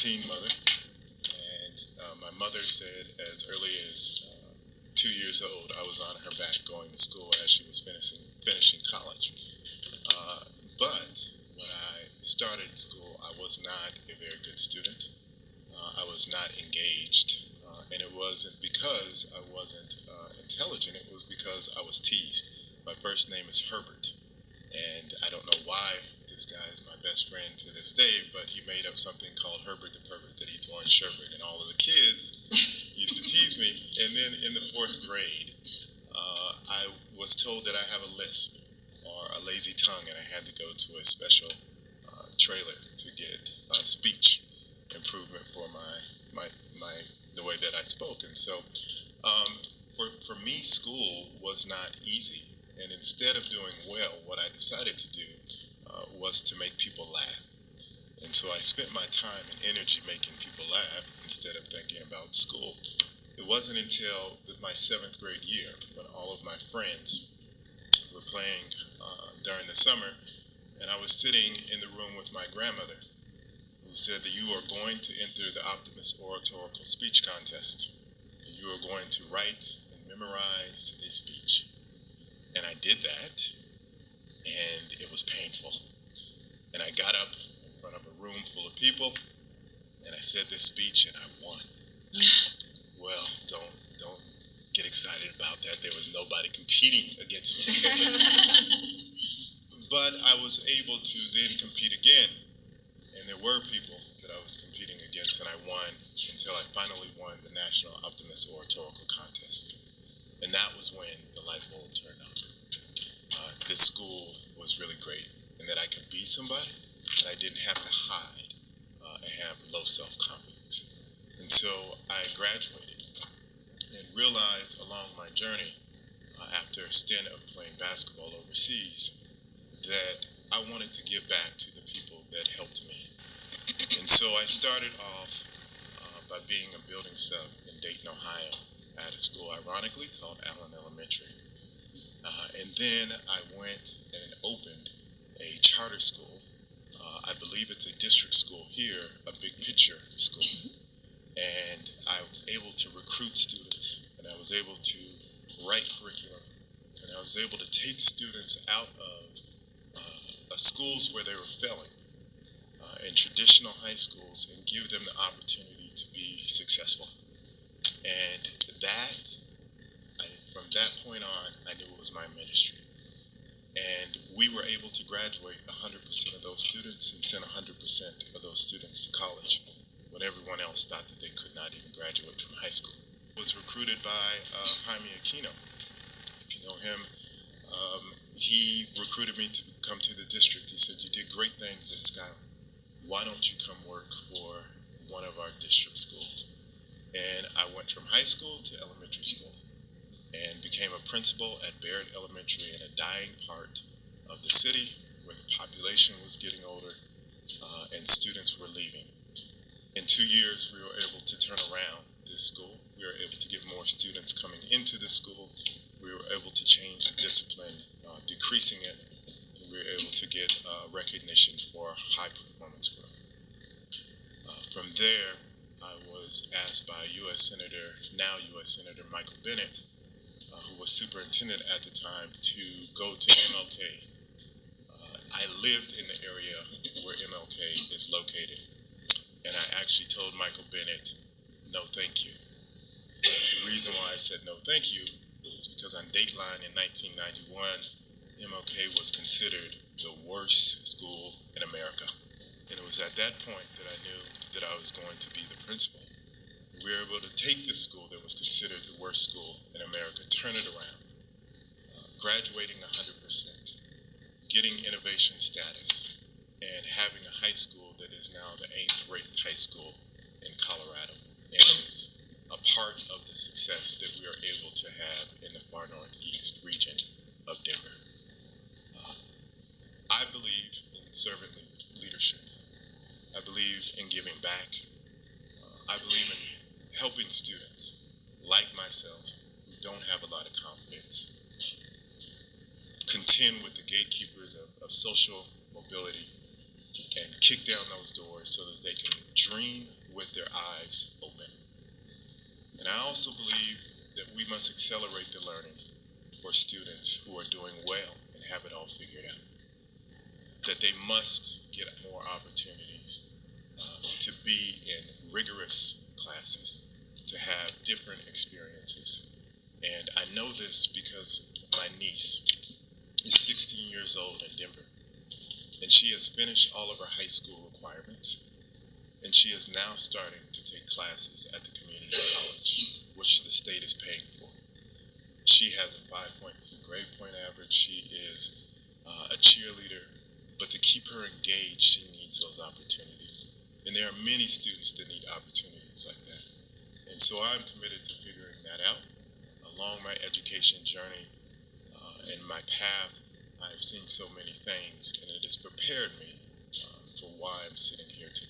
teen mother, and my mother said as early as 2 years old, I was on her back going to school as she was finishing college. But when I started school, I was not a very good student. I was not engaged, and it wasn't because I wasn't intelligent. It was because I was teased. My first name is Herbert, and I don't know why this guy is my best friend to this day, but he made up something called Herbert the Pervert that eats orange sherbet, and all of the kids used to tease me. And then in the fourth grade, I was told that I have a lisp or a lazy tongue, and I had to go to a special trailer to get speech improvement for the way that I spoke. And so for me, school was not easy. And instead of doing well, what I decided to do was to make people laugh. And so I spent my time and energy making people laugh instead of thinking about school. It wasn't until my seventh grade year when all of my friends were playing during the summer, and I was sitting in the room with my grandmother, who said that you are going to enter the Optimist Oratorical Speech Contest, and you are going to write and memorize a speech. And I did that, and it was painful. And I got up in front of a room full of people, and I said this speech, and I won. Well, don't get excited about that. There was nobody competing against me. But I was able to then compete again, and there were people that I was competing against, and I won until I finally won the National Optimist Oratorical Contest. And that was when the light bulb turned on. This school was really great, and that I could be somebody, and I didn't have to hide and have low self-confidence. And so I graduated and realized along my journey, after a stint of playing basketball overseas, that I wanted to give back to the people that helped me. And so I started off by being a building sub in Dayton, Ohio, at a school ironically called Allen Elementary. And then I went and opened a charter school. I believe it's a district school here, a big picture school. And I was able to recruit students, and I was able to write curriculum, and I was able to take students out of schools where they were failing in traditional high schools and give them the opportunity to be successful. And from that point on, I knew it was my ministry. And we were able to graduate 100% of those students and send 100% of those students to college when everyone else thought that they could not even graduate from high school. I was recruited by Jaime Aquino. If you know him, he recruited me to come to the district. He said, "You did great things at Skyline. Why don't you come work for one of our district schools?" And I went from high school to elementary school and became a principal at Barrett Elementary in a dying part of the city where the population was getting older and students were leaving. In 2 years, we were able to turn around this school. We were able to get more students coming into the school. We were able to change the discipline, decreasing it. And we were able to get recognition for high performance growth. From there, I was asked by now U.S. Senator Michael Bennett, who was superintendent at the time, to go to MLK. I lived in the area where MLK is located, and I actually told Michael Bennett, "No, thank you." The reason why I said no thank you is because on Dateline in 1991, MLK was considered the worst school in America. And it was at that point that I knew that I was going to be the principal. We were able to take this school that was considered the worst school in America, turn it around, graduating 100%, getting innovation status, and having a high school that is now the 8th ranked high school in Colorado, and is a part of the success that we are able to have in the far northeast region of Denver. I believe in servant leadership. I believe in giving back. I believe in helping students like myself who don't have a lot of confidence contend with the gatekeepers of social mobility and kick down those doors so that they can dream with their eyes open. And I also believe that we must accelerate the learning for students who are doing well and have it all figured out. That they must get more opportunities to be in rigorous classes, to have different experiences. And I know this because my niece is 16 years old in Denver, and she has finished all of her high school requirements, and she is now starting to take classes at the community college, which the state is paying for. She has a 5.2 grade point average. She is a cheerleader, but to keep her engaged, she needs those opportunities. And there are many students that need opportunities like that. And so I'm committed to figuring that out. Along my education journey and my path, I've seen so many things, and it has prepared me for why I'm sitting here today.